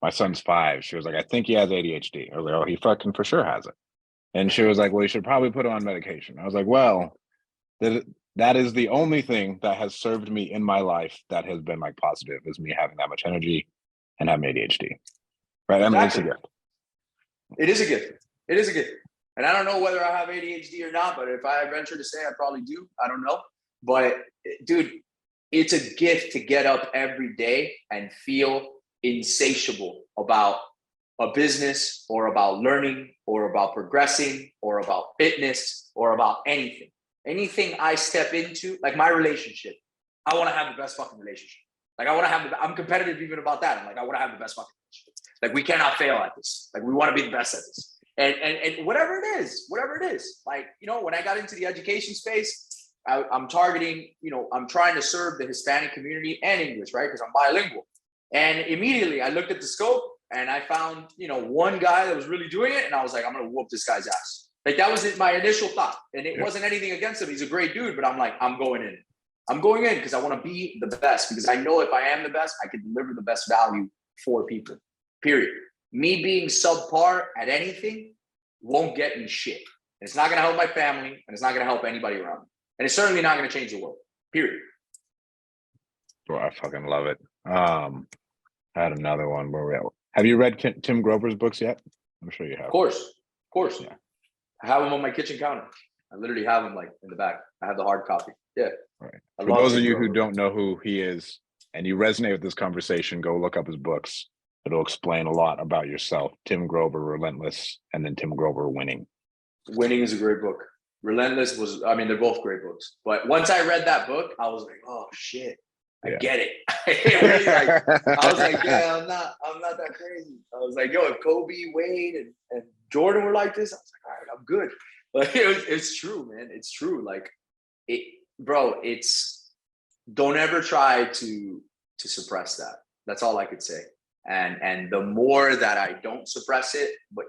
My son's 5. She was like, "I think he has ADHD." I was like, "Oh, he fucking for sure has it." And she was like, "Well, you should probably put him on medication." I was like, "Well, that is the only thing that has served me in my life that has been like positive is me having that much energy and having ADHD." Right? I mean, it's a gift. It is a gift. It is a gift. And I don't know whether I have ADHD or not, but if I venture to say I probably do, I don't know. But dude, it's a gift to get up every day and feel insatiable about a business or about learning or about progressing or about fitness or about anything. Anything I step into, like my relationship, I want to have the best fucking relationship. Like I'm competitive even about that. I'm like, I want to have the best fucking relationship. Like we cannot fail at this. Like we want to be the best at this. And whatever it is, like, when I got into the education space, I'm targeting, I'm trying to serve the Hispanic community and English, right? Because I'm bilingual. And immediately I looked at the scope and I found, one guy that was really doing it. And I was like, I'm going to whoop this guy's ass. Like that was my initial thought. And it wasn't anything against him. He's a great dude, but I'm like, I'm going in. I'm going in because I want to be the best, because I know if I am the best, I can deliver the best value for people, period. Me being subpar at anything won't get me shit. It's not going to help my family, and it's not going to help anybody around me. And it's certainly not going to change the world, period. Bro, I fucking love it. I had another one where we at. Have you read Tim Grover's books yet? I'm sure you have. Of course. Yeah. I have them on my kitchen counter. I literally have them like in the back. I have the hard copy. Yeah. Right. For those of you who don't know who he is and you resonate with this conversation, go look up his books. It'll explain a lot about yourself. Tim Grover, Relentless, and then Tim Grover, Winning. Winning is a great book. Relentless they're both great books. But once I read that book, I was like, oh shit, I get it. I was like, yeah, I'm not that crazy. I was like, yo, if Kobe, Wade, and Jordan were like this, I was like, all right, I'm good. But it's true, man. It's true. Like don't ever try to suppress that. That's all I could say. And the more that I don't suppress it, but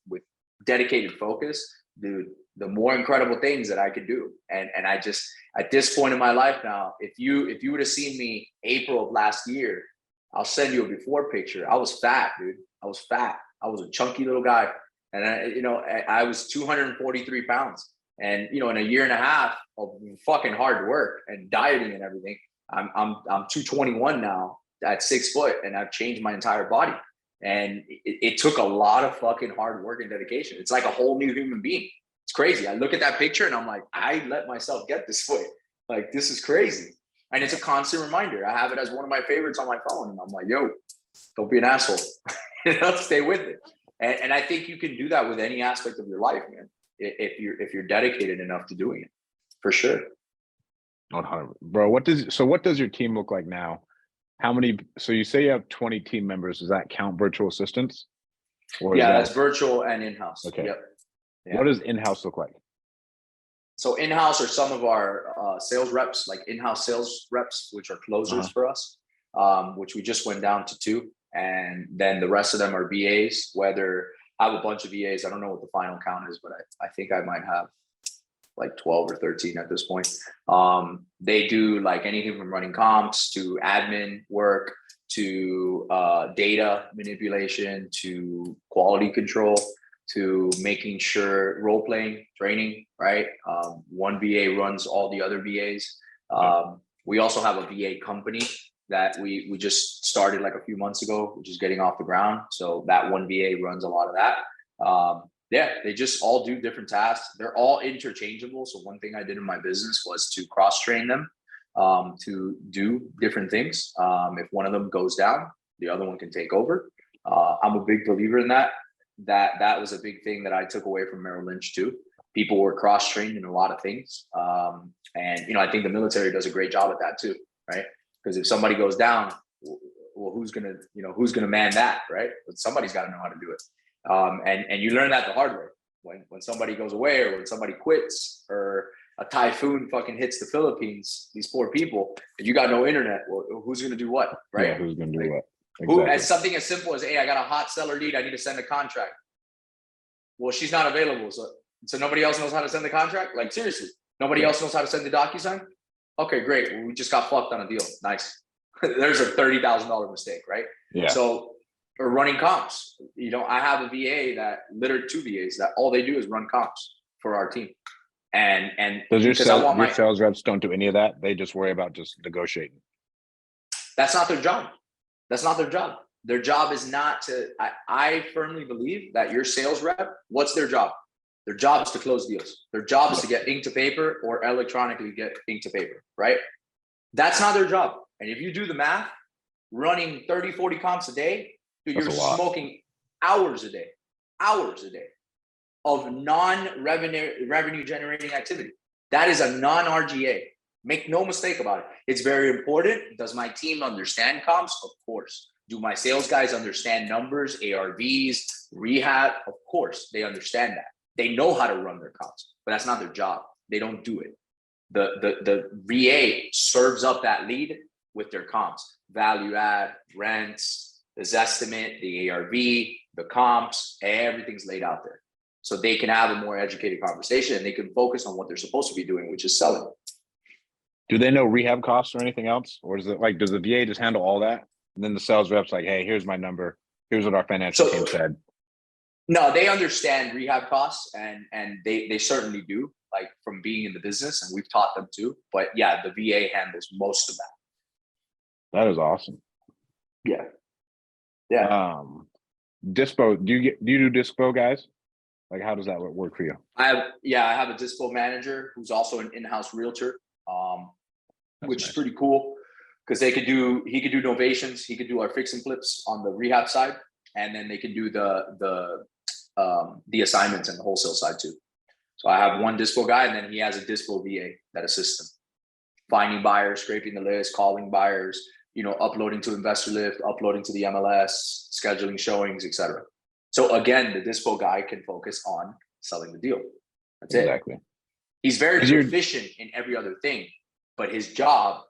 with dedicated focus, dude, the more incredible things that I could do. And I just, at this point in my life now, if you would have seen me April of last year, I'll send you a before picture. I was fat, dude. I was fat. I was a chunky little guy. And I was 243 pounds. And in a year and a half of fucking hard work and dieting and everything, I'm 221 now at 6 foot, and I've changed my entire body. And it took a lot of fucking hard work and dedication. It's like a whole new human being. It's crazy. I look at that picture and I'm like, I let myself get this way. Like, this is crazy. And it's a constant reminder. I have it as one of my favorites on my phone. And I'm like, yo, don't be an asshole. Stay with it. And I think you can do that with any aspect of your life, man, if you're dedicated enough to doing it, for sure. 100. Bro, what does your team look like now? How many? So you say you have 20 team members. Does that count virtual assistants? That's virtual and in-house. Okay. Yep. Yeah. What does in-house look like? So in-house are some of our sales reps, like in-house sales reps, which are closers for us, which we just went down to 2. And then the rest of them are VAs, whether I have a bunch of VAs. I don't know what the final count is, but I think I might have like 12 or 13 at this point. They do like anything from running comps to admin work to data manipulation to quality control to making sure role playing training, right? One VA runs all the other VAs. We also have a VA company that we just started like a few months ago, which is getting off the ground. So that one VA runs a lot of that. They just all do different tasks. They're all interchangeable. So one thing I did in my business was to cross-train them to do different things. If one of them goes down, the other one can take over. I'm a big believer in that. That was a big thing that I took away from Merrill Lynch too. People were cross-trained in a lot of things. And I think the military does a great job at that too. right? Because if somebody goes down, well, who's gonna man that, right? But somebody's got to know how to do it. And you learn that the hard way. When somebody goes away, or when somebody quits, or a typhoon fucking hits the Philippines, these poor people, and you got no internet, well, who's gonna do what, right? Yeah, who's gonna do what? Who, Exactly. as something as simple as, hey, I got a hot seller lead, I need to send a contract. Well, she's not available, so nobody else knows how to send the contract. Like, seriously, nobody else knows how to send the DocuSign. Okay, great. Well, we just got fucked on a deal. Nice. There's a $30,000 mistake, right? Yeah. So, or running comps. I have a VA that literally 2 VAs that all they do is run comps for our team. And Does your because sales reps don't do any of that? They just worry about just negotiating. That's not their job. That's not their job. Their job is not to, I firmly believe that your sales rep, what's their job? Their job is to close deals. Their job is to get ink to paper or electronically get ink to paper, right? That's not their job. And if you do the math, running 30, 40 comps a day, dude, you're smoking hours a day of revenue generating activity. That is a non-RGA. Make no mistake about it. It's very important. Does my team understand comps? Of course. Do my sales guys understand numbers, ARVs, rehab? Of course, they understand that. They know how to run their comps, but that's not their job. They don't do it. The VA serves up that lead with their comps, value add, rents, this estimate, the ARV, the comps, everything's laid out there. So they can have a more educated conversation and they can focus on what they're supposed to be doing, which is selling. Do they know rehab costs or anything else? Or is it like, does the VA just handle all that? And then the sales rep's like, hey, here's my number. Here's what our financial team said. No, they understand rehab costs and they certainly do, like from being in the business, and we've taught them too. But yeah, the VA handles most of that. That is awesome. Yeah. Yeah. Dispo, do you do Dispo, guys? Like, how does that work for you? I have a Dispo manager who's also an in-house realtor, which is pretty cool because he could do novations, he could do our fix and flips on the rehab side, and then they can do the assignments and the wholesale side too. So I have one Dispo guy, and then he has a Dispo VA that assists him, finding buyers, scraping the list, calling buyers, uploading to Investor Lift, uploading to the MLS, scheduling showings, etc. So again, the Dispo guy can focus on selling the deal. That's exactly. it. He's very proficient in every other thing, but his job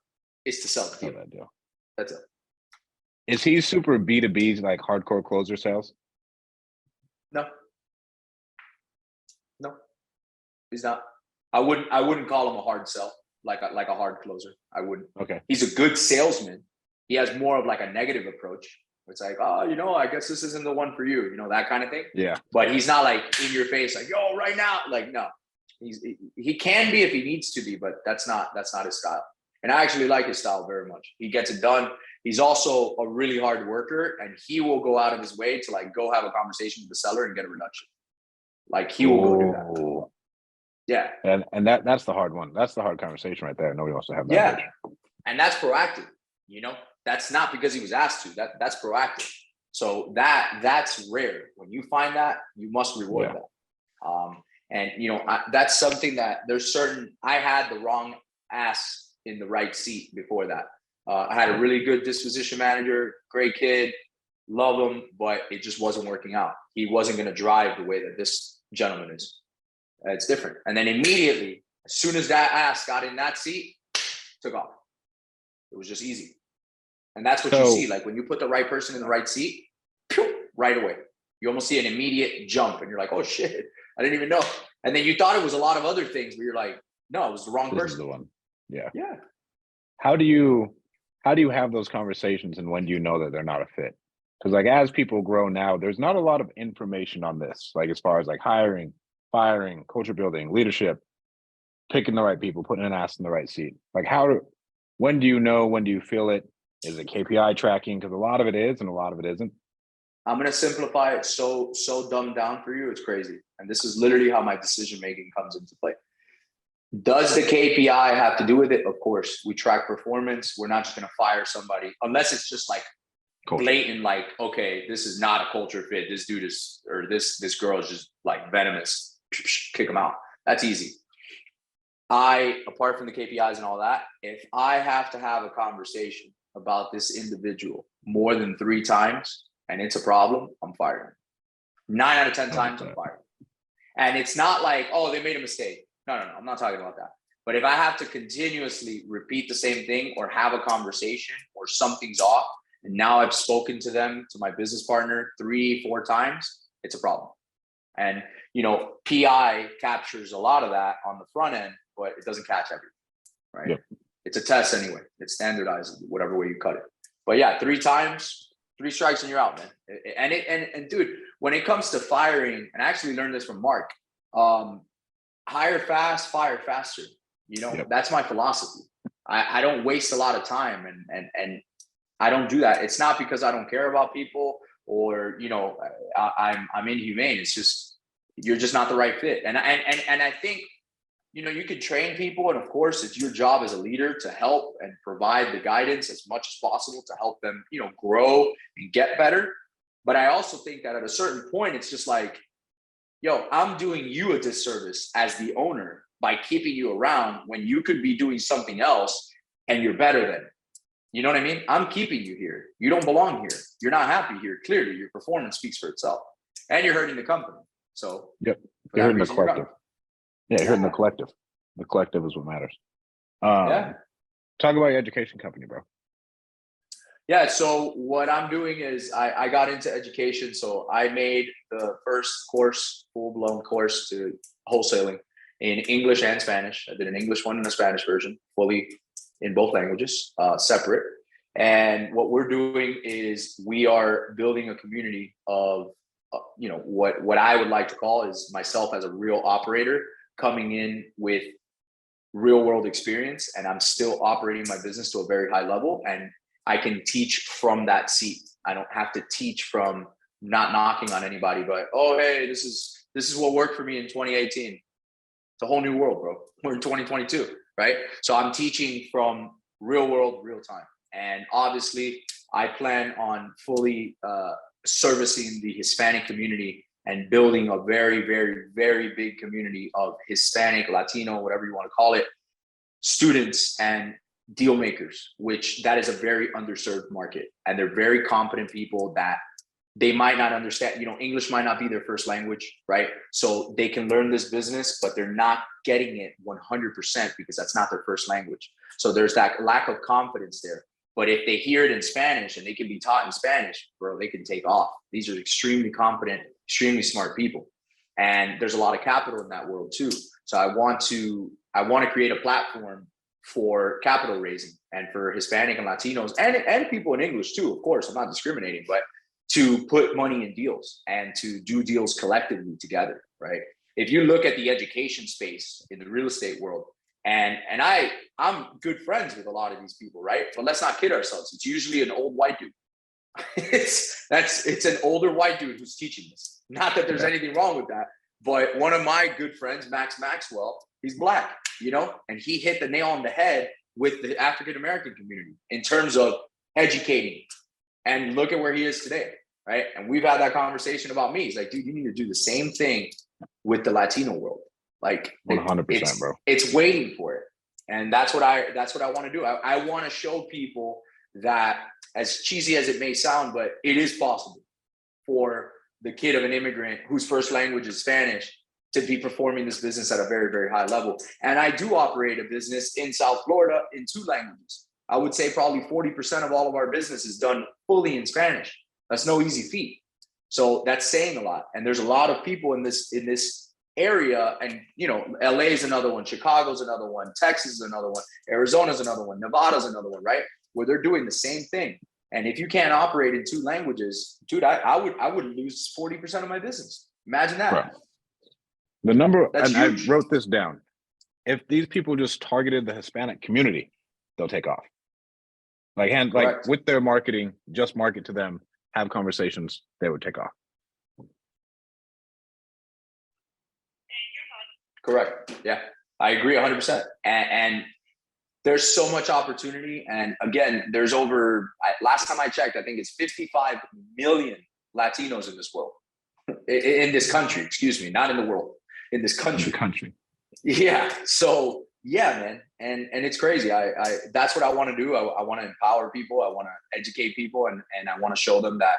is to sell the deal. That's it. Is he super B2B, like hardcore closer sales? No, he's not. I wouldn't call him a hard sell, like a hard closer. I wouldn't. Okay. He's a good salesman. He has more of like a negative approach. It's like, I guess this isn't the one for you, that kind of thing. Yeah. But he's not like in your face, like, yo, right now. Like, no, he can be if he needs to be, but that's not his style. And I actually like his style very much. He gets it done. He's also a really hard worker, and he will go out of his way to like go have a conversation with the seller and get a reduction. Like he will go do that. Yeah. And that's the hard one. That's the hard conversation right there. Nobody wants to have that. Yeah. And that's proactive. That's not because he was asked to. That's proactive. So that's rare. When you find that, you must reward that. That's something that I had the wrong ass in the right seat before that. I had a really good disposition manager, great kid, love him, but it just wasn't working out. He wasn't going to drive the way that this gentleman is. It's different. And then immediately, as soon as that ass got in that seat, took off. It was just easy. And that's what you see. Like when you put the right person in the right seat, right away, you almost see an immediate jump and you're like, oh shit, I didn't even know. And then you thought it was a lot of other things, but you're like, no, it was the wrong person. This is the one. Yeah. Yeah. How do you have those conversations, and when do you know that they're not a fit? Because like as people grow now, there's not a lot of information on this, like as far as like hiring, firing, culture building, leadership, picking the right people, putting an ass in the right seat. Like when do you know? When do you feel it? Is it KPI tracking? Because a lot of it is and a lot of it isn't. I'm going to simplify it so dumbed down for you. It's crazy. And this is literally how my decision making comes into play. Does the KPI have to do with it? Of course. We track performance. We're not just going to fire somebody unless it's just like blatant, like, okay, this is not a culture fit. This dude is, or this girl is just like venomous. Kick them out. That's easy. apart from the KPIs and all that, if I have to have a conversation about this individual more than 3 times and it's a problem, I'm firing. 9 out of 10 times I'm fired. And it's not like, oh, they made a mistake. No, I'm not talking about that. But if I have to continuously repeat the same thing or have a conversation or something's off, and now I've spoken to them, to my business partner 3, 4 times, it's a problem. And, PI captures a lot of that on the front end, but it doesn't catch everything, right? Yep. It's a test anyway. It's standardized, whatever way you cut it. But yeah, 3 times, 3 strikes and you're out, man. And dude, when it comes to firing, and I actually learned this from Mark, hire fast, fire faster. Yep. That's my philosophy. I don't waste a lot of time, and I don't do that. It's not because I don't care about people or I'm inhumane. It's just you're just not the right fit. And I think you can train people, and of course it's your job as a leader to help and provide the guidance as much as possible to help them grow and get better. But I also think that at a certain point it's just like, I'm doing you a disservice as the owner by keeping you around when you could be doing something else and you're better than it. You know what I mean? I'm keeping you here. You don't belong here. You're not happy here. Clearly, your performance speaks for itself, and you're hurting the company. So, yep, you're hurting the collective. Yeah, you're hurting the collective. The collective is what matters. Talk about your education company, bro. Yeah. So what I'm doing is I got into education. So I made the first course, full-blown course to wholesaling in English and Spanish. I did an English one and a Spanish version, fully in both languages, separate. And what we're doing is we are building a community of, what I would like to call is myself as a real operator coming in with real world experience. And I'm still operating my business to a very high level. And I can teach from that seat. I don't have to teach from not knocking on anybody, but, oh, hey, this is what worked for me in 2018. It's a whole new world, bro. We're in 2022, right? So I'm teaching from real world, real time. And obviously I plan on fully servicing the Hispanic community and building a very, very, very big community of Hispanic, Latino, whatever you want to call it, students and deal makers, which that is a very underserved market. And they're very competent people that they might not understand, English might not be their first language, right? So they can learn this business, but they're not getting it 100% because that's not their first language. So there's that lack of confidence there. But if they hear it in Spanish and they can be taught in Spanish, bro, they can take off. These are extremely competent, extremely smart people. And there's a lot of capital in that world too. So I want to create a platform for capital raising and for Hispanic and Latinos and people in English too. Of course, I'm not discriminating, but to put money in deals and to do deals collectively together, right? If you look at the education space in the real estate world, and I'm good friends with a lot of these people, right? But let's not kid ourselves. It's usually an old white dude. It's an older white dude who's teaching this. Not that there's anything wrong with that, but one of my good friends, Max Maxwell, he's Black, and he hit the nail on the head with the African American community in terms of educating. And look at where he is today, right? And we've had that conversation about me. He's like, dude, you need to do the same thing with the Latino world. Like 100%, bro. It's waiting for it. And that's what I want to do. I want to show people that, as cheesy as it may sound, but it is possible for the kid of an immigrant whose first language is Spanish to be performing this business at a very, very high level. And I do operate a business in South Florida in 2 languages. I would say probably 40% of all of our business is done fully in Spanish. That's no easy feat. So that's saying a lot. And there's a lot of people in this area, and LA is another one, Chicago's another one, Texas is another one, Arizona's another one, Nevada's another one, right? Where they're doing the same thing. And if you can't operate in 2 languages, dude, I would lose 40% of my business. Imagine that. Right. The number, and I wrote this down. If these people just targeted the Hispanic community, they'll take off. Like with their marketing, just market to them, have conversations, they would take off. Correct. Yeah, I agree 100%. And there's so much opportunity. And again, there's last time I checked, I think it's 55 million Latinos in this world, in this country, excuse me, not in the world, in this country. In the country. Yeah. So Yeah, man. And it's crazy. I that's what I want to do. I want to empower people. I want to educate people, and I want to show them that,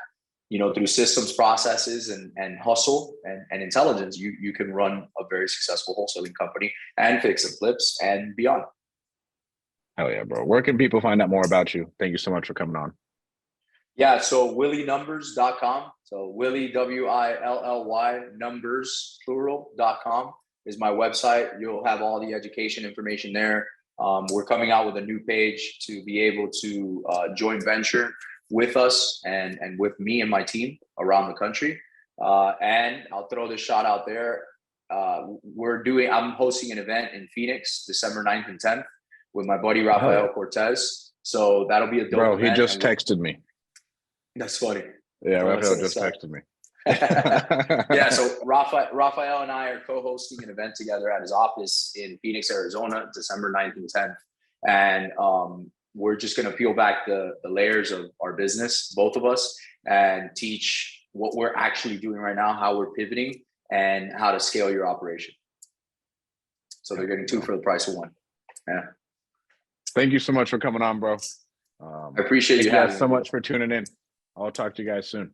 through systems, processes, and hustle and intelligence, you can run a very successful wholesaling company and fix and flips and beyond. Hell yeah, bro. Where can people find out more about you? Thank you so much for coming on. Yeah, so WillyNumbers.com. So Willy, WILLY, numbers, plural.com is my website. You'll have all the education information there. We're coming out with a new page to be able to joint venture with us and with me and my team around the country. And I'll throw this shot out there. I'm hosting an event in Phoenix, December 9th and 10th with my buddy Rafael Cortez. So that'll be a dope Bro, event. he just texted me. That's funny. Yeah, Rafael just texted me. Yeah, so Rafael and I are co-hosting an event together at his office in Phoenix, Arizona, December 9th and 10th. And we're just going to peel back the layers of our business, both of us, and teach what we're actually doing right now, how we're pivoting, and how to scale your operation. So they're getting two for the price of one. Yeah. Thank you so much for coming on, bro. I appreciate you Thank you guys having so me. much for tuning in. I'll talk to you guys soon.